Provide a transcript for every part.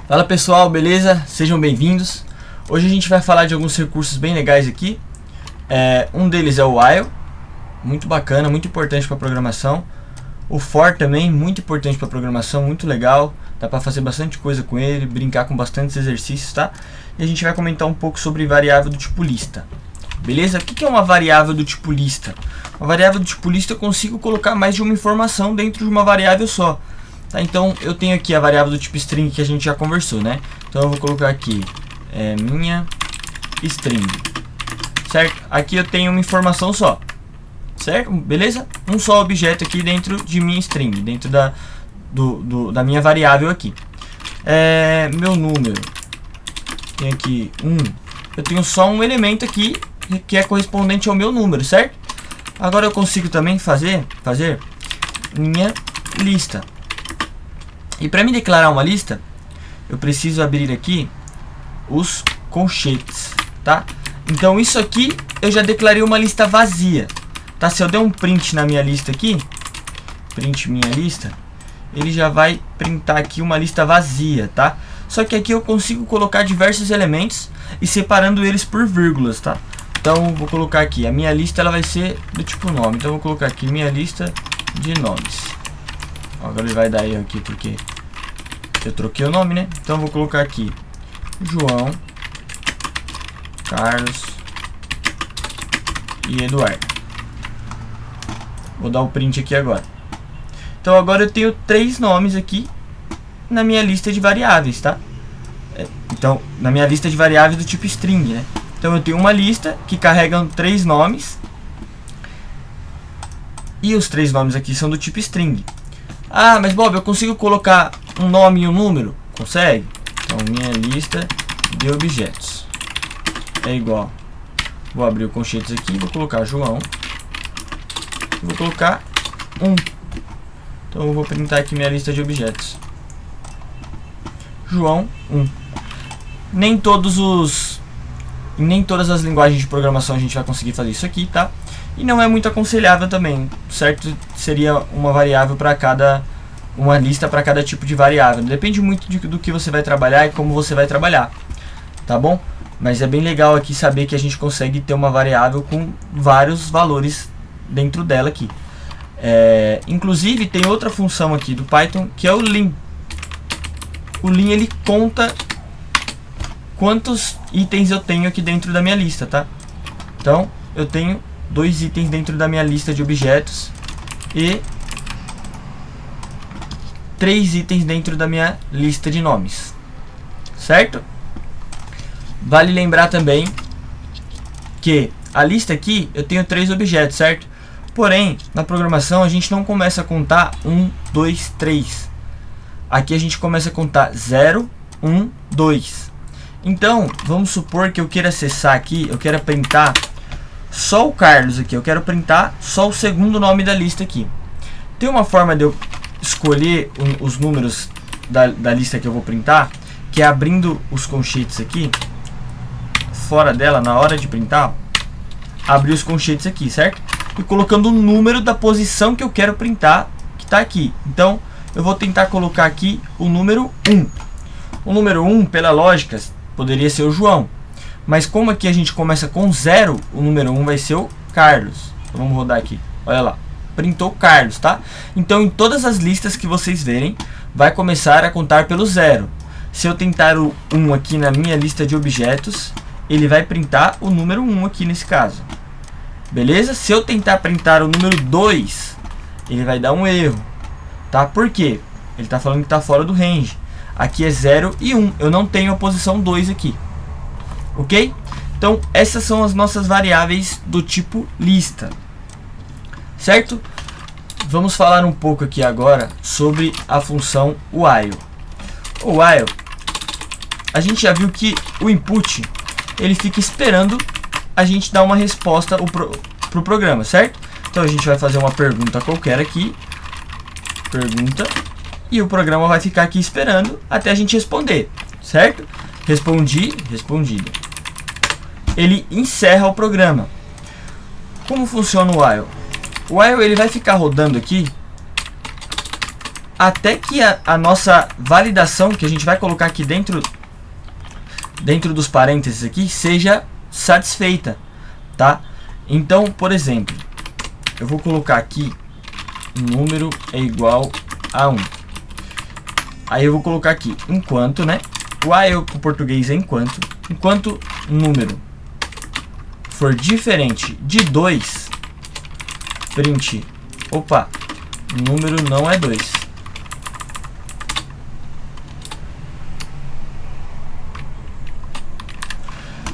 Fala pessoal, beleza? Sejam bem-vindos. Hoje a gente vai falar de alguns recursos bem legais aqui. Um deles é o while, muito bacana, muito importante para programação. O for também, muito importante para programação, muito legal. Dá para fazer bastante coisa com ele, brincar com bastantes exercícios, tá? E a gente vai comentar um pouco sobre variável do tipo lista. Beleza? O que é uma variável do tipo lista? Uma variável do tipo lista eu consigo colocar mais de uma informação dentro de uma variável só. Tá, então eu tenho aqui a variável do tipo string que a gente já conversou, né? Então eu vou colocar aqui minha string, certo? Aqui eu tenho uma informação só, certo? Beleza? Um só objeto aqui dentro de minha string, dentro da minha variável aqui. Meu número, tem aqui 1. Eu tenho só um elemento aqui que é correspondente ao meu número, certo? Agora eu consigo também fazer minha lista. E para me declarar uma lista, eu preciso abrir aqui os colchetes, tá? Então isso aqui eu já declarei uma lista vazia, tá? Se eu der um print na minha lista aqui, print minha lista, ele já vai printar aqui uma lista vazia, tá? Só que aqui eu consigo colocar diversos elementos e separando eles por vírgulas, tá? Então vou colocar aqui, a minha lista ela vai ser do tipo nome, então vou colocar aqui minha lista de nomes. Agora ele vai dar erro aqui porque eu troquei o nome, né? Então eu vou colocar aqui João, Carlos e Eduardo. Vou dar o print aqui agora. Então agora eu tenho 3 nomes aqui na minha lista de variáveis, tá? Então, na minha lista de variáveis do tipo string, né? Então eu tenho uma lista que carrega 3 nomes. E os 3 nomes aqui são do tipo string. Ah, mas Bob, eu consigo colocar um nome e um número? Consegue? Então minha lista de objetos é igual. Vou abrir o colchetes aqui, vou colocar João. Vou colocar 1. Então eu vou printar aqui minha lista de objetos. João 1. Nem todas as linguagens de programação a gente vai conseguir fazer isso aqui, tá? E não é muito aconselhável também, certo? Seria uma variável para cada, uma lista para cada tipo de variável. Depende muito do que você vai trabalhar e como você vai trabalhar, tá bom? Mas é bem legal aqui saber que a gente consegue ter uma variável com vários valores dentro dela aqui. Inclusive tem outra função aqui do Python que é o lim. O lim ele conta quantos itens eu tenho aqui dentro da minha lista, tá? Então eu tenho 2 itens dentro da minha lista de objetos e 3 itens dentro da minha lista de nomes, certo? Vale lembrar também que a lista aqui eu tenho 3 objetos, certo? Porém, na programação a gente não começa a contar 1, 2, 3. Aqui a gente começa a contar 0, 1, 2. Então, vamos supor que eu queira acessar aqui, eu quero printar só o Carlos aqui, eu quero printar só o segundo nome da lista aqui. Tem uma forma de eu escolher os números da lista que eu vou printar, que é abrindo os colchetes aqui, fora dela, na hora de printar, abrir os colchetes aqui, certo? E colocando o número da posição que eu quero printar, que está aqui. Então, eu vou tentar colocar aqui o número 1. O número 1, pela lógica, poderia ser o João. Mas como aqui a gente começa com 0, o número 1 vai ser o Carlos. Então vamos rodar aqui. Olha lá. Printou Carlos, tá? Então em todas as listas que vocês verem, vai começar a contar pelo 0. Se eu tentar o 1 aqui na minha lista de objetos, ele vai printar o número 1 aqui nesse caso. Beleza? Se eu tentar printar o número 2, ele vai dar um erro. Tá? Por quê? Ele está falando que está fora do range. Aqui é 0 e 1. Eu não tenho a posição 2 aqui. Ok? Então, essas são as nossas variáveis do tipo lista. Certo? Vamos falar um pouco aqui agora sobre a função while. O while, a gente já viu que o input, ele fica esperando a gente dar uma resposta pro programa, certo? Então, a gente vai fazer uma pergunta qualquer aqui. Pergunta. E o programa vai ficar aqui esperando até a gente responder, certo? Respondido. Ele encerra o programa. Como funciona o while? O while ele vai ficar rodando aqui até que a nossa validação, que a gente vai colocar aqui dentro dos parênteses aqui, seja satisfeita, tá? Então, por exemplo, eu vou colocar aqui número é igual a 1. Aí eu vou colocar aqui enquanto, né? O while para o português é enquanto número for diferente de 2, print, opa, número não é 2.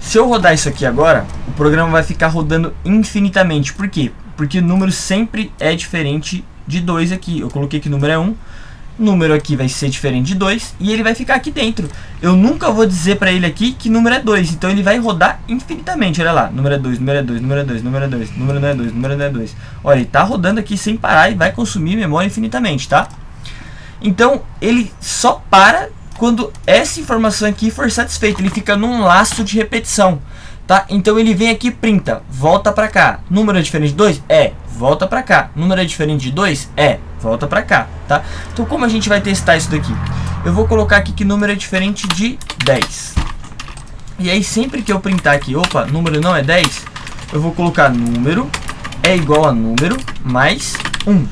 Se eu rodar isso aqui agora, o programa vai ficar rodando infinitamente. Por quê? Porque o número sempre é diferente de 2 aqui. Eu coloquei que o número é 1. O número aqui vai ser diferente de 2 e ele vai ficar aqui dentro. Eu nunca vou dizer para ele aqui que número é 2. Então ele vai rodar infinitamente. Olha lá, número é 2, número é 2, número é 2, número é 2, número não é 2, número não é 2. Olha, ele está rodando aqui sem parar e vai consumir memória infinitamente, tá? Então ele só para quando essa informação aqui for satisfeita. Ele fica num laço de repetição, tá? Então ele vem aqui e printa, volta para cá. Número é diferente de 2? É, volta para cá. Número é diferente de 2? É, volta para cá, tá? Então como a gente vai testar isso daqui? Eu vou colocar aqui que número é diferente de 10. E aí sempre que eu printar aqui, opa, número não é 10, eu vou colocar número é igual a número mais 1,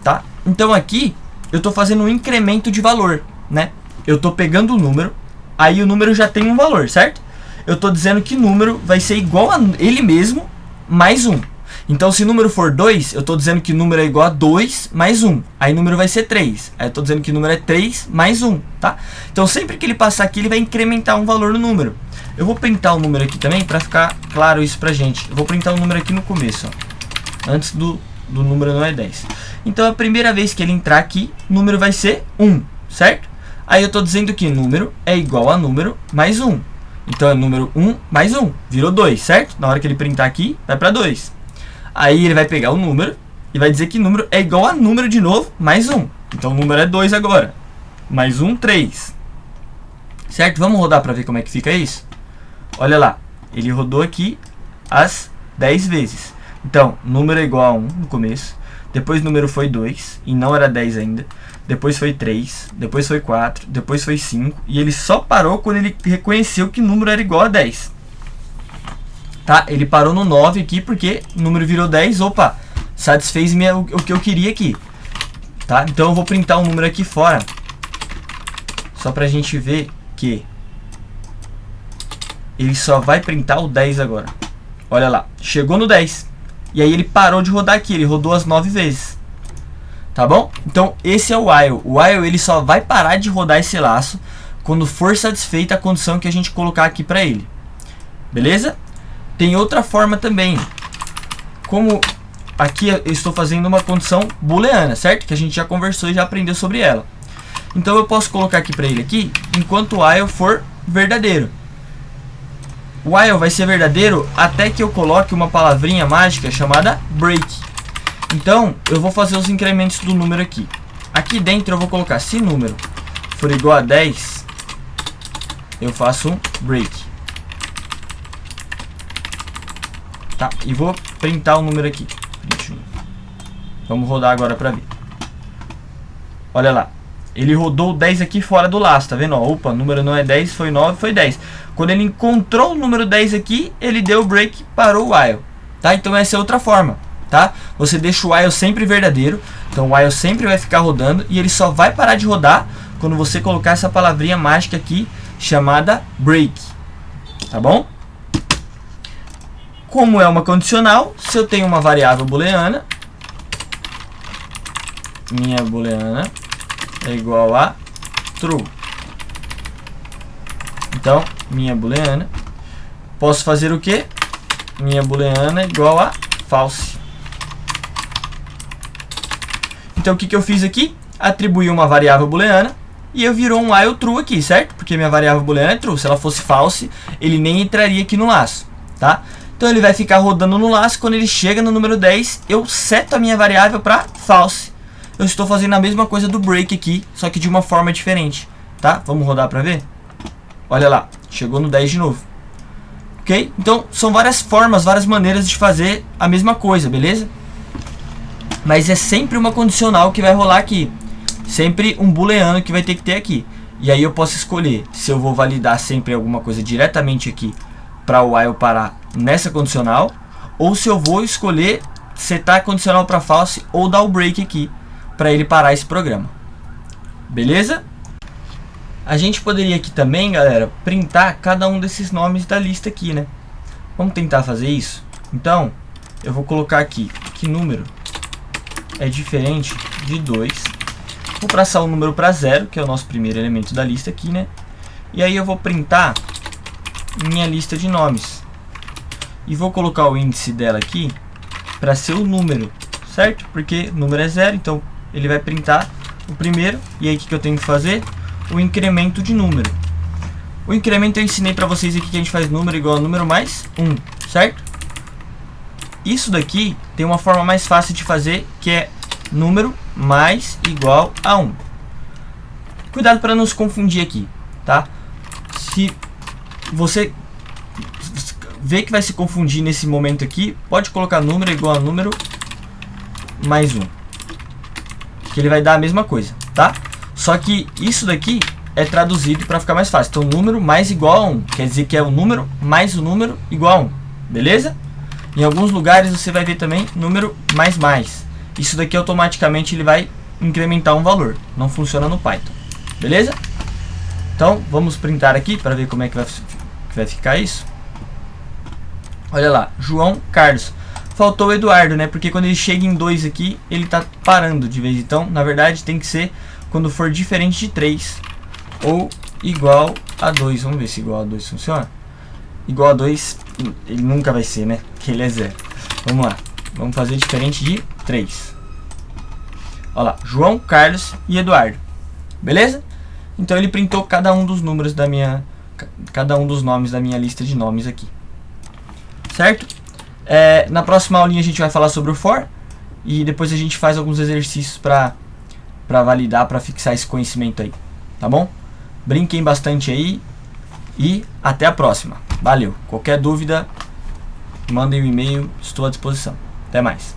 tá? Então aqui eu tô fazendo um incremento de valor, né? Eu tô pegando o número, aí o número já tem um valor, certo? Eu tô dizendo que número vai ser igual a ele mesmo mais 1. Então, se o número for 2, eu estou dizendo que o número é igual a 2 mais 1. Aí o número vai ser 3. Aí eu estou dizendo que o número é 3 mais 1, tá? Então, sempre que ele passar aqui, ele vai incrementar um valor no número. Eu vou printar o número aqui também, para ficar claro isso pra gente. Eu vou printar o número aqui no começo, ó, antes do número não é 10. Então, a primeira vez que ele entrar aqui, o número vai ser 1, certo? Aí eu estou dizendo que número é igual a número mais 1. Então, é número 1 mais 1. Virou 2, certo? Na hora que ele printar aqui, vai para 2. Aí ele vai pegar o número e vai dizer que número é igual a número de novo, mais 1. Então o número é 2 agora. Mais 1, 3. Certo? Vamos rodar para ver como é que fica isso? Olha lá. Ele rodou aqui as 10 vezes. Então, número é igual a 1 no começo. Depois o número foi 2 e não era 10 ainda. Depois foi 3. Depois foi 4. Depois foi 5. E ele só parou quando ele reconheceu que o número era igual a 10. Tá? Ele parou no 9 aqui porque o número virou 10. Opa, satisfez o que eu queria aqui. Tá? Então eu vou printar um número aqui fora. Só pra gente ver que ele só vai printar o 10 agora. Olha lá, chegou no 10. E aí ele parou de rodar aqui, ele rodou as 9 vezes. Tá bom? Então esse é o while. O while ele só vai parar de rodar esse laço quando for satisfeita a condição que a gente colocar aqui pra ele. Beleza? Tem outra forma também. Como aqui eu estou fazendo uma condição booleana, certo? Que a gente já conversou e já aprendeu sobre ela. Então eu posso colocar aqui para ele aqui, enquanto o while for verdadeiro. O while vai ser verdadeiro até que eu coloque uma palavrinha mágica chamada break. Então eu vou fazer os incrementos do número aqui. Aqui dentro eu vou colocar, se número for igual a 10, eu faço um break. Tá, e vou printar o número aqui. Vamos rodar agora para ver. Olha lá. Ele rodou o 10 aqui fora do laço, tá vendo? Ó, opa, o número não é 10, foi 9, foi 10. Quando ele encontrou o número 10 aqui, ele deu o break, parou o while. Tá? Então essa é outra forma, tá? Você deixa o while sempre verdadeiro. Então o while sempre vai ficar rodando e ele só vai parar de rodar quando você colocar essa palavrinha mágica aqui chamada break. Tá bom? Como é uma condicional, se eu tenho uma variável booleana, minha booleana é igual a true. Então, minha booleana, posso fazer o que? Minha booleana é igual a false. Então, o que eu fiz aqui? Atribuí uma variável booleana e eu virou um while true aqui, certo? Porque minha variável booleana é true. Se ela fosse false, ele nem entraria aqui no laço, tá? Então ele vai ficar rodando no laço. Quando ele chega no número 10, eu seto a minha variável para false. Eu estou fazendo a mesma coisa do break aqui, só que de uma forma diferente, tá? Vamos rodar para ver? Olha lá, chegou no 10 de novo. Ok? Então são várias formas, várias maneiras de fazer a mesma coisa, beleza? Mas é sempre uma condicional que vai rolar aqui. Sempre um booleano que vai ter que ter aqui. E aí eu posso escolher se eu vou validar sempre alguma coisa diretamente aqui para o while parar nessa condicional, ou se eu vou escolher setar a condicional para false ou dar o break aqui para ele parar esse programa. Beleza? A gente poderia aqui também, galera, printar cada um desses nomes da lista aqui, né? Vamos tentar fazer isso? Então, eu vou colocar aqui que número é diferente de 2. Vou passar o número para 0, que é o nosso primeiro elemento da lista aqui, né? E aí eu vou printar minha lista de nomes. E vou colocar o índice dela aqui para ser o número, certo? Porque o número é 0, então ele vai printar o primeiro. E aí o que eu tenho que fazer? O incremento de número. O incremento eu ensinei para vocês aqui que a gente faz número igual a número mais 1, certo? Isso daqui tem uma forma mais fácil de fazer, que é número mais igual a 1. Cuidado para não se confundir aqui, tá? Se você vê que vai se confundir nesse momento aqui, pode colocar número igual a número mais 1, que ele vai dar a mesma coisa, tá? Só que isso daqui é traduzido para ficar mais fácil. Então, número mais igual a 1, quer dizer que é o número mais o número igual a 1, beleza? Em alguns lugares você vai ver também número mais mais. Isso daqui automaticamente ele vai incrementar um valor. Não funciona no Python. Beleza? Então vamos printar aqui para ver como é que vai ficar isso. Olha lá, João Carlos. Faltou o Eduardo, né? Porque quando ele chega em 2 aqui, ele tá parando de vez. Então, na verdade, tem que ser quando for diferente de 3 ou igual a 2. Vamos ver se igual a 2 funciona. Igual a 2, ele nunca vai ser, né? Que ele é 0. Vamos lá. Vamos fazer diferente de 3. Olha lá, João, Carlos e Eduardo. Beleza? Então ele printou cada um dos números da minha... cada um dos nomes da minha lista de nomes aqui. Certo? Na próxima aulinha a gente vai falar sobre o for. E depois a gente faz alguns exercícios para validar, para fixar esse conhecimento aí. Tá bom? Brinquem bastante aí. E até a próxima. Valeu. Qualquer dúvida, mandem um e-mail. Estou à disposição. Até mais.